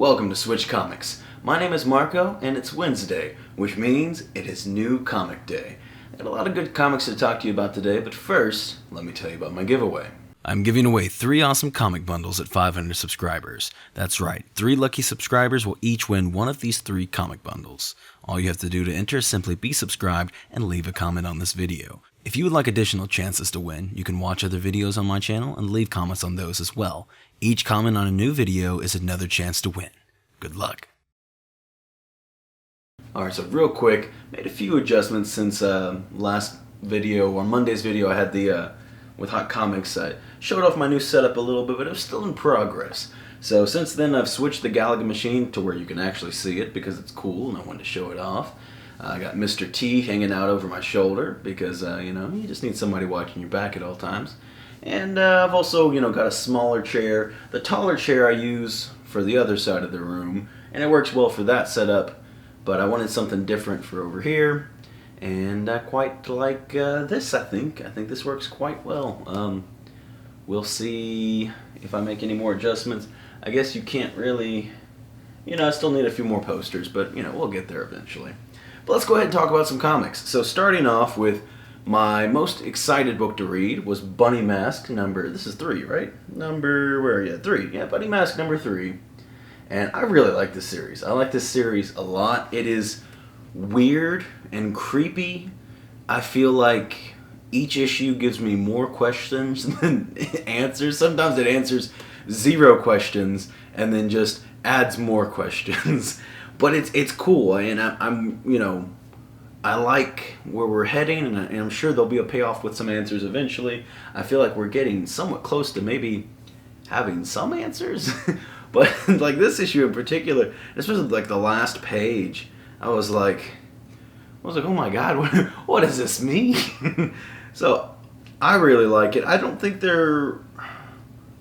Welcome to Switch Comics. My name is Marco, and it's Wednesday, which means it is New Comic Day. I got a lot of good comics to talk to you about today, but first, let me tell you about my giveaway. I'm giving away 3 awesome comic bundles at 500 subscribers. That's right, 3 lucky subscribers will each win one of these 3 comic bundles. All you have to do to enter is simply be subscribed and leave a comment on this video. If you would like additional chances to win, you can watch other videos on my channel and leave comments on those as well. Each comment on a new video is another chance to win. Good luck. Alright, so real quick, made a few adjustments since last video, or Monday's video I had the with Hot Comics. I showed off my new setup a little bit, but it was still in progress. So since then I've switched the Galaga machine to where you can actually see it because it's cool and I wanted to show it off. I got Mr. T hanging out over my shoulder because, you know, you just need somebody watching your back at all times. And I've also, you know, got a smaller chair. The taller chair I use for the other side of the room, and it works well for that setup, but I wanted something different for over here, and I quite like this, I think. I think this works quite well. We'll see if I make any more adjustments. I guess you can't really, you know, I still need a few more posters, but, you know, we'll get there eventually. But let's go ahead and talk about some comics. So starting off with my most excited book to read was Bunny Mask number, this is 3, right? Number, where are you? 3. Yeah, Bunny Mask number 3. And I really like this series. I like this series a lot. It is weird and creepy. I feel like each issue gives me more questions than answers. Sometimes it answers 0 questions and then just adds more questions. But it's cool, and I'm you know, I like where we're heading, and I'm sure there'll be a payoff with some answers eventually. I feel like we're getting somewhat close to maybe having some answers. But like this issue in particular, especially like the last page, I was like, oh my god, what does this mean? So I really like it. I don't think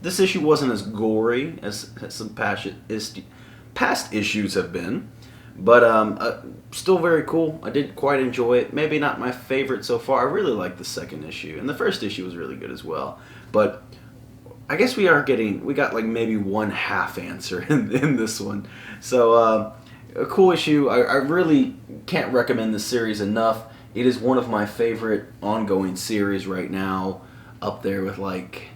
this issue wasn't as gory as some past issues have been, but still very cool. I did quite enjoy it. Maybe not my favorite so far. I really liked the second issue, and the first issue was really good as well. But I guess we got like maybe one half answer in this one. So a cool issue. I really can't recommend this series enough. It is one of my favorite ongoing series right now, up there with like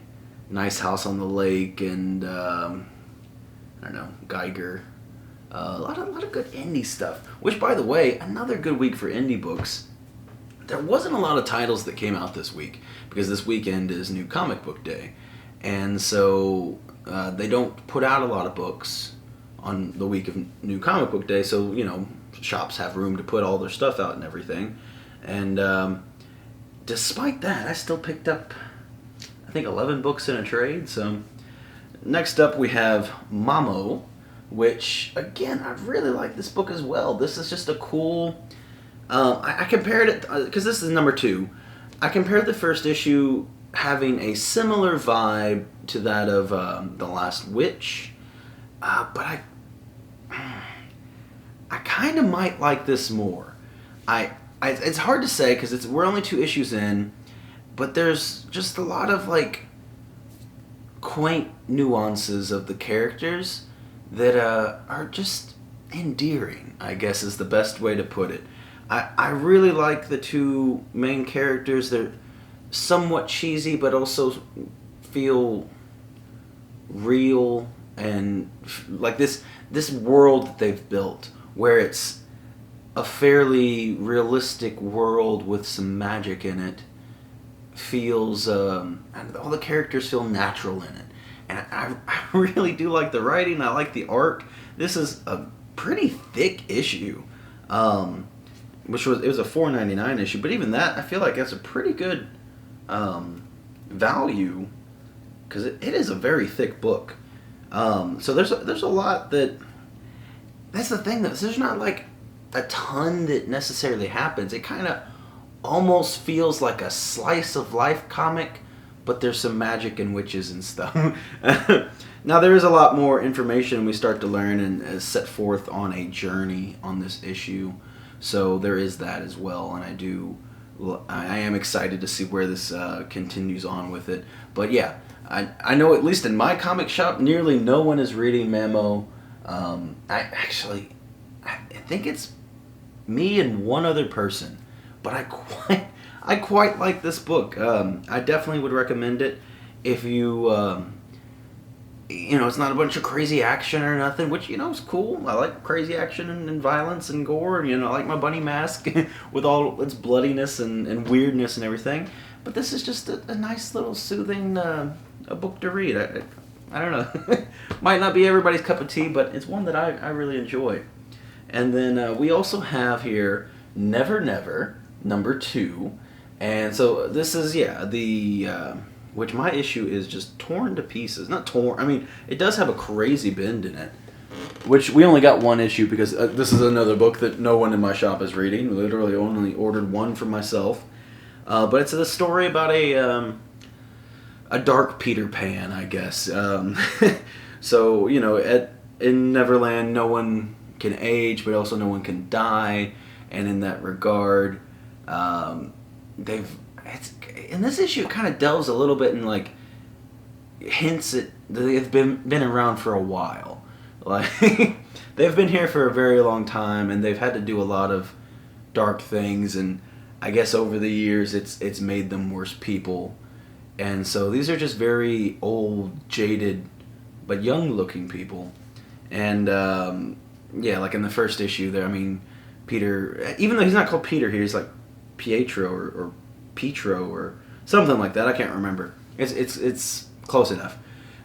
Nice House on the Lake and I don't know, Geiger. A lot of good indie stuff. Which, by the way, another good week for indie books. There wasn't a lot of titles that came out this week because this weekend is New Comic Book Day. And so they don't put out a lot of books on the week of New Comic Book Day, so, you know, shops have room to put all their stuff out and everything. And despite that, I still picked up, I think, 11 books in a trade. So next up we have Mamo, which, again, I really like this book as well. This is just a cool, I compared it, because this is number 2, I compared the first issue having a similar vibe to that of The Last Witch, but I kind of might like this more. It's hard to say because we're only 2 issues in, but there's just a lot of like quaint nuances of the characters that are just endearing, I guess is the best way to put it. I really like the 2 main characters. They're somewhat cheesy, but also feel real, and like this world that they've built, where it's a fairly realistic world with some magic in it, feels, and all the characters feel natural in it. And I really do like the writing. I like the art. This is a pretty thick issue, it was a $4.99 issue, but even that, I feel like that's a pretty good value, because it is a very thick book. So there's a lot that's the thing though, there's not like a ton that necessarily happens. It kind of almost feels like a slice of life comic, but there's some magic and witches and stuff. Now there is a lot more information we start to learn and set forth on a journey on this issue, so there is that as well, and I am excited to see where this continues on with it. But yeah, I know at least in my comic shop, nearly no one is reading Mamo. I think it's me and one other person, but I quite like this book. I definitely would recommend it if you, it's not a bunch of crazy action or nothing, which, is cool. I like crazy action and violence and gore, and, I like my bunny mask with all its bloodiness and weirdness and everything. But this is just a nice little soothing a book to read. I don't know. Might not be everybody's cup of tea, but it's one that I really enjoy. And then we also have here Never Never, number 2. And so this is, which my issue is just torn to pieces. Not torn, I mean, it does have a crazy bend in it. Which we only got one issue because this is another book that no one in my shop is reading. Literally only ordered one for myself. But it's a story about a dark Peter Pan, I guess. So, in Neverland, no one can age, but also no one can die. And in that regard, in this issue, it kind of delves a little bit in, like, hints at they've been around for a while. Like, they've been here for a very long time, and they've had to do a lot of dark things, and I guess over the years it's made them worse people. And so these are just very old, jaded, but young-looking people. And, like in the first issue there, I mean, Peter, even though he's not called Peter here, he's like Pietro or Petro or something like that. I can't remember. It's close enough.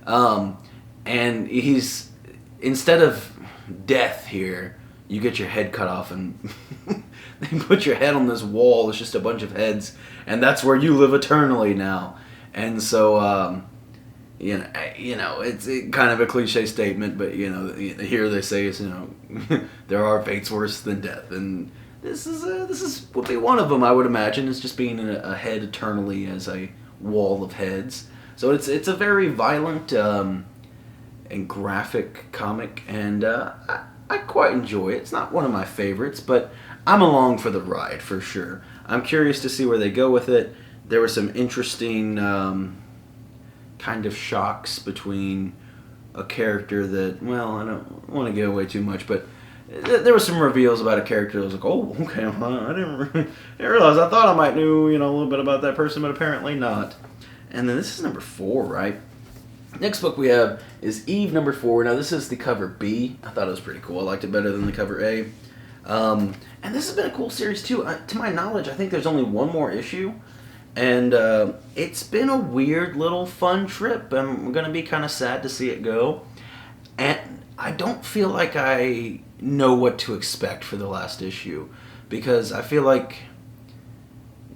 And he's, instead of death here, you get your head cut off and they put your head on this wall. It's just a bunch of heads, and that's where you live eternally now. And so, it's kind of a cliche statement, but, here they say it's, there are fates worse than death. And this would be one of them, I would imagine. It's just being a head eternally as a wall of heads. So it's a very violent and graphic comic, and I quite enjoy it. It's not one of my favorites, but I'm along for the ride for sure. I'm curious to see where they go with it. There were some interesting kind of shocks between a character that, well, I don't want to give away too much, but there were some reveals about a character that was like, oh, okay, well, I didn't realize. I thought I might knew, a little bit about that person, but apparently not. And then this is number 4, right? Next book we have is Eve, number 4. Now, this is the cover B. I thought it was pretty cool. I liked it better than the cover A. And this has been a cool series, too. To my knowledge, I think there's only one more issue. And it's been a weird little fun trip. I'm going to be kind of sad to see it go. And I don't feel like I know what to expect for the last issue. Because I feel like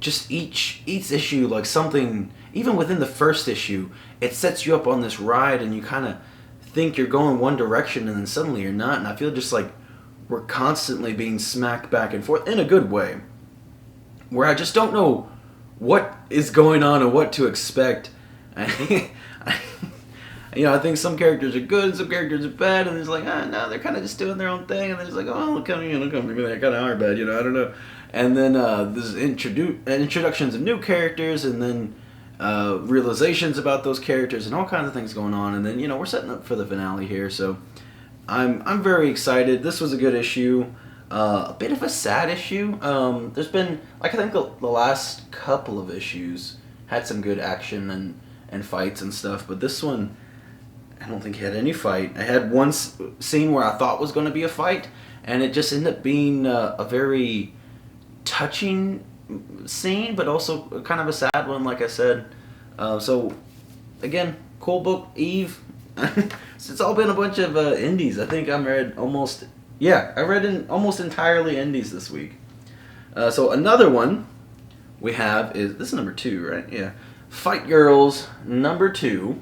just each issue, like something, even within the first issue, it sets you up on this ride and you kind of think you're going one direction and then suddenly you're not. And I feel just like we're constantly being smacked back and forth in a good way. Where I just don't know what is going on and what to expect. I think some characters are good and some characters are bad, and it's like, no, they're kind of just doing their own thing, and they're just like, oh, look at me, they kind of are bad, I don't know. And then there's introductions of new characters, and then realizations about those characters, and all kinds of things going on, and then, we're setting up for the finale here, so I'm very excited. This was a good issue. A bit of a sad issue. There's been, I think the last couple of issues had some good action and fights and stuff, but this one, I don't think it had any fight. I had one scene where I thought was going to be a fight, and it just ended up being a very touching scene, but also kind of a sad one, like I said. So, again, cool book, Eve. It's all been a bunch of indies. I think I read almost entirely indies this week. So another one we have is, this is number 2, right? Yeah. Fight Girls, number 2.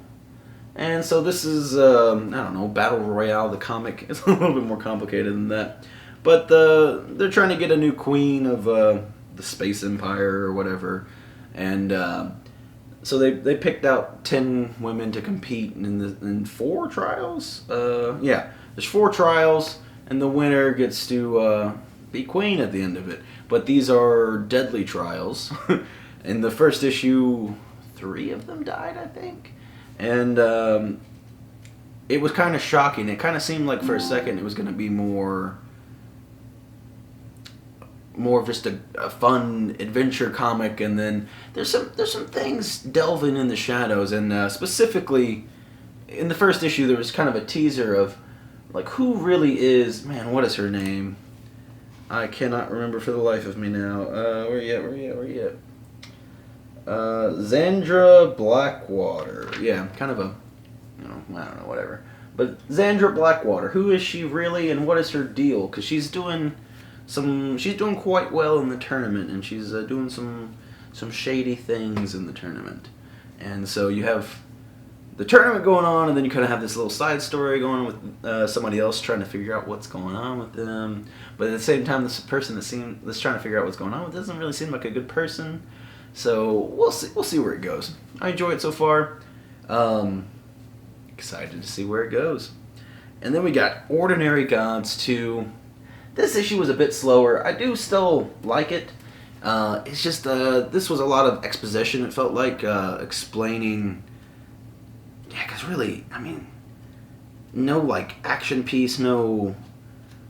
And so this is, Battle Royale, the comic. It's a little bit more complicated than that. But they're trying to get a new queen of the Space Empire or whatever. And so they picked out 10 women to compete in 4 trials. There's 4 trials. And the winner gets to be queen at the end of it. But these are deadly trials. In the first issue, 3 of them died, I think. And it was kind of shocking. It kind of seemed like for a second it was going to be more of just a fun adventure comic, and then there's some things delving in the shadows, and specifically in the first issue there was kind of a teaser of like who really is, man, what is her name? I cannot remember for the life of me now. Where you at? Zandra Blackwater. Yeah, kind of a, I don't know, whatever. But Zandra Blackwater, who is she really, and what is her deal? Because she's doing quite well in the tournament, and she's doing some shady things in the tournament. And so you have the tournament going on, and then you kind of have this little side story going on with somebody else trying to figure out what's going on with them. But at the same time, this person that's trying to figure out what's going on with doesn't really seem like a good person. So we'll see where it goes. I enjoy it so far. Excited to see where it goes. And then we got Ordinary Gods 2. This issue was a bit slower. I do still like it. It's just this was a lot of exposition. It felt like explaining. Yeah, because really, I mean, no like action piece, no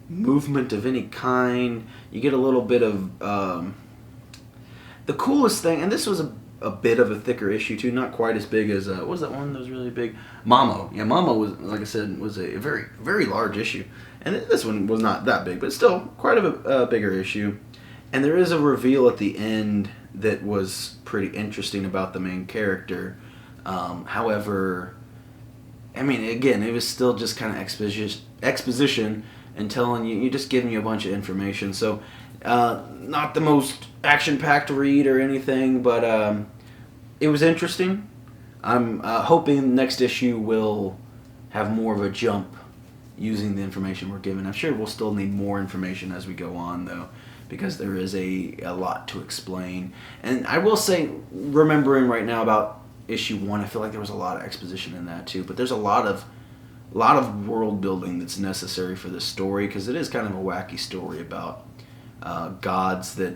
movement of any kind. You get a little bit of the coolest thing, and this was a bit of a thicker issue too, not quite as big as what was that one that was really big? Mamo. Yeah, Mamo was, like I said, was a very, very large issue, and this one was not that big, but still quite a bigger issue. And there is a reveal at the end that was pretty interesting about the main character. However, I mean, again, it was still just kind of exposition and telling you, just giving you a bunch of information. So, not the most action-packed read or anything, but it was interesting. I'm hoping next issue will have more of a jump using the information we're given. I'm sure we'll still need more information as we go on, though, because there is a lot to explain. And I will say, remembering right now about issue 1, I feel like there was a lot of exposition in that too, but there's a lot of world building that's necessary for this story, because it is kind of a wacky story about gods that,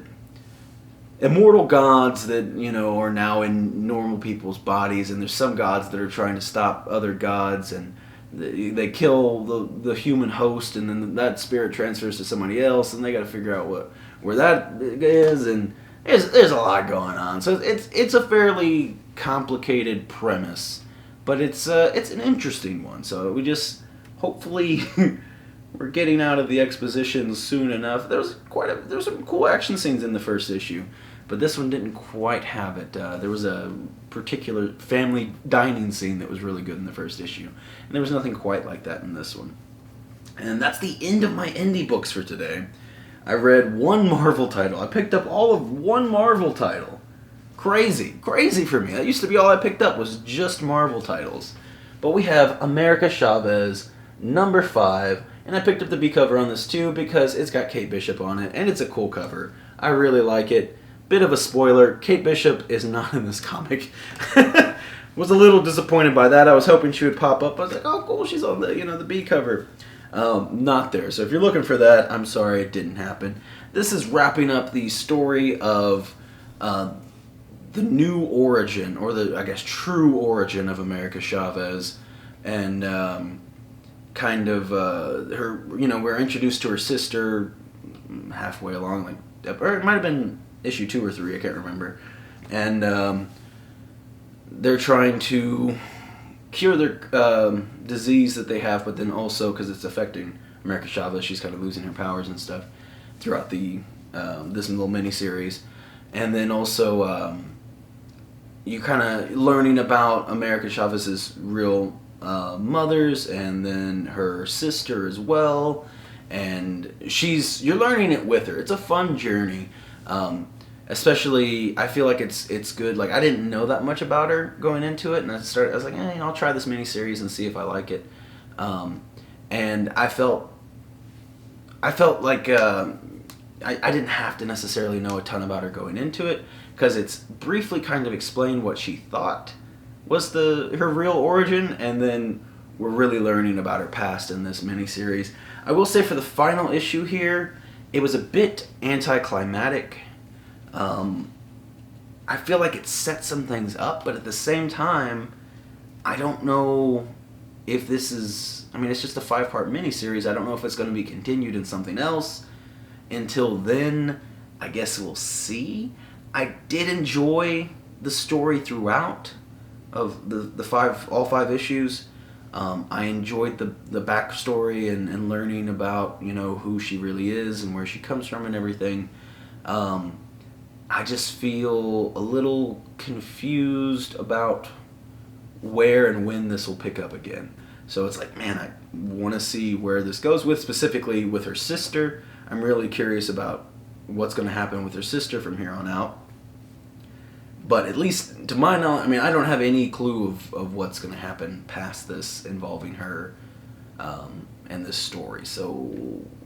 immortal gods that, are now in normal people's bodies, and there's some gods that are trying to stop other gods, and they kill the human host, and then that spirit transfers to somebody else, and they got to figure out where that is, and there's a lot going on. So it's a fairly complicated premise, but it's an interesting one. So we just hopefully we're getting out of the exposition soon enough. There was some cool action scenes in the first issue, but this one didn't quite have it. There was a particular family dining scene that was really good in the first issue, and there was nothing quite like that in this one. And that's the end of my indie books for today. I read one Marvel title. I picked up all of one Marvel title. Crazy for me. That used to be all I picked up, was just Marvel titles. But we have America Chavez, number 5, and I picked up the B cover on this too because it's got Kate Bishop on it, and it's a cool cover. I really like it. Bit of a spoiler, Kate Bishop is not in this comic. Was a little disappointed by that. I was hoping she would pop up. I was like, oh cool, she's on the B cover. Not there. So if you're looking for that, I'm sorry, it didn't happen. This is wrapping up the story of the new origin, or the, I guess, true origin of America Chavez, and kind of her. We're introduced to her sister halfway along, or it might have been issue 2 or 3, I can't remember, and they're trying to cure their disease that they have, but then also because it's affecting America Chavez, she's kind of losing her powers and stuff throughout the this little mini series, and then also you kind of learning about America Chavez's real mothers, and then her sister as well, and you're learning it with her. It's a fun journey. Especially, I feel like it's good. Like, I didn't know that much about her going into it, and I was like, I'll try this miniseries and see if I like it. And I felt like I didn't have to necessarily know a ton about her going into it, because it's briefly kind of explained what she thought was her real origin, and then we're really learning about her past in this miniseries. I will say for the final issue here, it was a bit anticlimactic. I feel like it set some things up, but at the same time, I don't know if this is, I mean, it's just a 5-part miniseries. I don't know if it's going to be continued in something else. Until then, I guess we'll see. I did enjoy the story throughout of all 5 issues. I enjoyed the backstory and learning about, you know, who she really is and where she comes from and everything. I just feel a little confused about where and when this will pick up again. So it's like, man, I want to see where this goes with, specifically with her sister. I'm really curious about what's going to happen with her sister from here on out. But at least to my knowledge, I mean, I don't have any clue of what's going to happen past this involving her and this story. So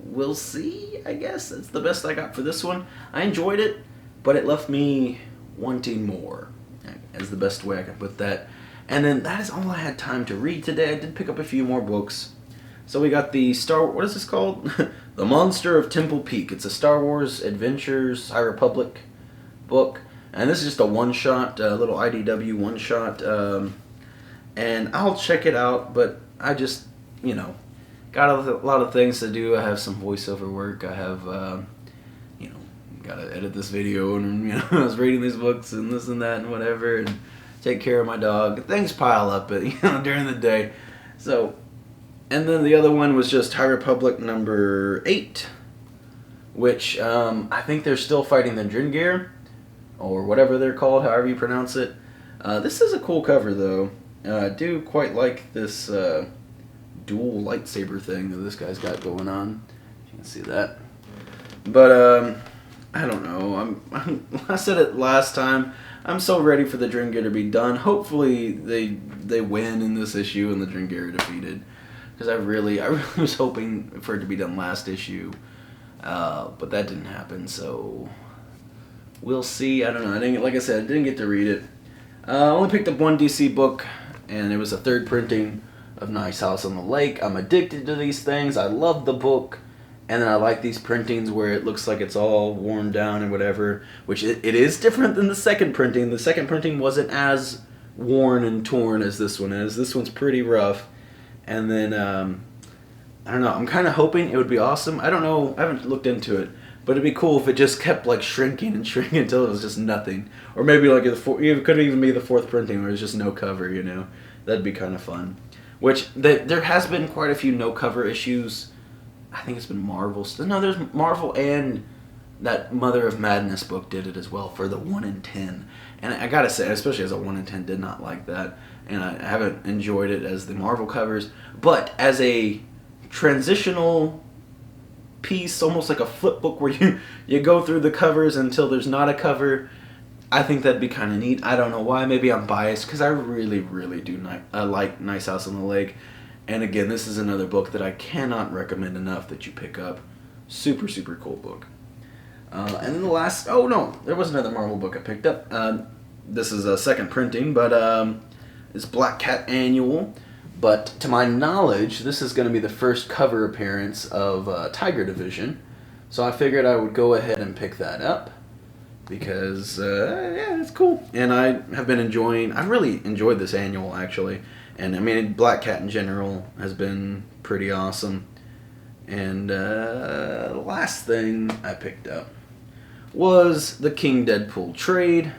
we'll see, I guess. That's the best I got for this one. I enjoyed it, but it left me wanting more, is the best way I can put that. And then that is all I had time to read today. I did pick up a few more books. So we got the what is this called? The Monster of Temple Peak. It's a Star Wars Adventures High Republic book. And this is just a one-shot, little IDW one-shot. And I'll check it out, but I just, you know, got a lot of things to do. I have some voiceover work. I have, you know, got to edit this video, and, you know, I was reading these books and this and that and whatever, and take care of my dog. Things pile up, you know, during the day. So, and then the other one was just High Republic number 8, which I think they're still fighting the Dringir, or whatever they're called, however you pronounce it. This is a cool cover, though. I do quite like this dual lightsaber thing that this guy's got going on. You can see that. But, I don't know. I said it last time. I'm so ready for the Dringir to be done. Hopefully they win in this issue and the Dringir are defeated. Because I really was hoping for it to be done last issue. But that didn't happen, so we'll see. I don't know. Like I said, I didn't get to read it. I only picked up one DC book, and it was a 3rd printing of Nice House on the Lake. I'm addicted to these things. I love the book, and then I like these printings where it looks like it's all worn down and whatever, which it is different than the 2nd printing. The 2nd printing wasn't as worn and torn as this one is. This one's pretty rough. And then, I don't know, I'm kind of hoping it would be awesome. I don't know, I haven't looked into it, but it'd be cool if it just kept, like, shrinking and shrinking until it was just nothing. Or maybe, like, it could even be the 4th printing where there's just no cover, you know. That'd be kind of fun. Which, there has been quite a few no-cover issues. I think it's been Marvel. No, there's Marvel, and that Mother of Madness book did it as well for the 1 in 10. And I gotta say, especially as a 1 in 10, did not like that. And I haven't enjoyed it as the Marvel covers. But as a transitional piece, almost like a flip book where you go through the covers until there's not a cover, I think that'd be kind of neat. I don't know why. Maybe I'm biased because I really, really do like Nice House on the Lake. And again, this is another book that I cannot recommend enough that you pick up. Super, super cool book. And then the last... Oh, no. There was another Marvel book I picked up. This is a 2nd printing, but it's Black Cat Annual. But to my knowledge, this is going to be the first cover appearance of Tiger Division. So I figured I would go ahead and pick that up. Because, yeah, it's cool. And I have been I really enjoyed this annual, actually. And, I mean, Black Cat in general has been pretty awesome. And the last thing I picked up was the King Deadpool trade.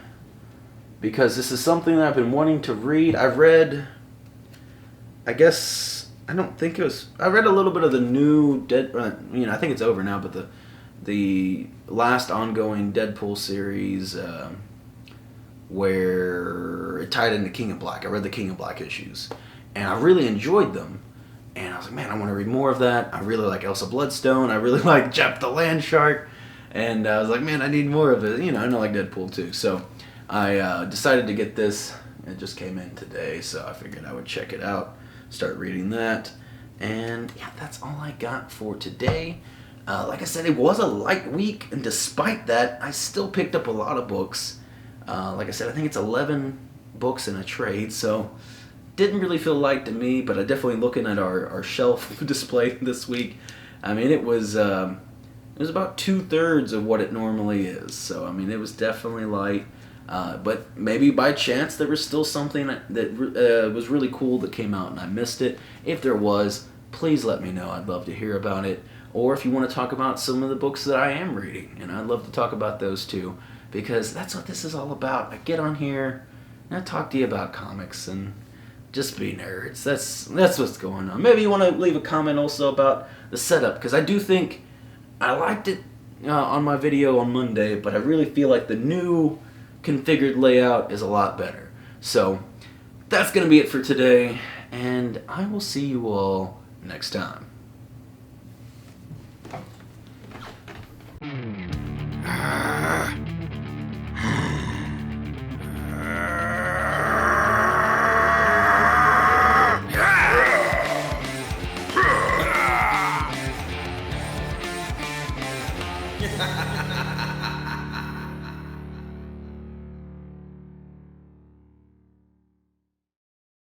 Because this is something that I've been wanting to read. I've read, I guess, I don't think it was... I read a little bit of the new I think it's over now, but the last ongoing Deadpool series where it tied into King of Black. I read the King of Black issues, and I really enjoyed them. And I was like, man, I want to read more of that. I really like Elsa Bloodstone. I really like Jep the Land Shark. And I was like, man, I need more of it. You know, I like Deadpool too. So I decided to get this. It just came in today, so I figured I would check it out, start reading that. And yeah, that's all I got for today. Like I said, it was a light week, and despite that, I still picked up a lot of books. Like I said, I think it's 11 books in a trade, so didn't really feel light to me, but I definitely looking at our shelf display this week. I mean, it was about 2/3 of what it normally is, so I mean, it was definitely light. But maybe by chance there was still something that was really cool that came out and I missed it. If there was, please let me know. I'd love to hear about it. Or if you want to talk about some of the books that I am reading, and I'd love to talk about those too, because that's what this is all about. I get on here and I talk to you about comics and just be nerds. That's what's going on. Maybe you want to leave a comment also about the setup, because I do think I liked it on my video on Monday, but I really feel like the new configured layout is a lot better. So that's going to be it for today, and I will see you all next time.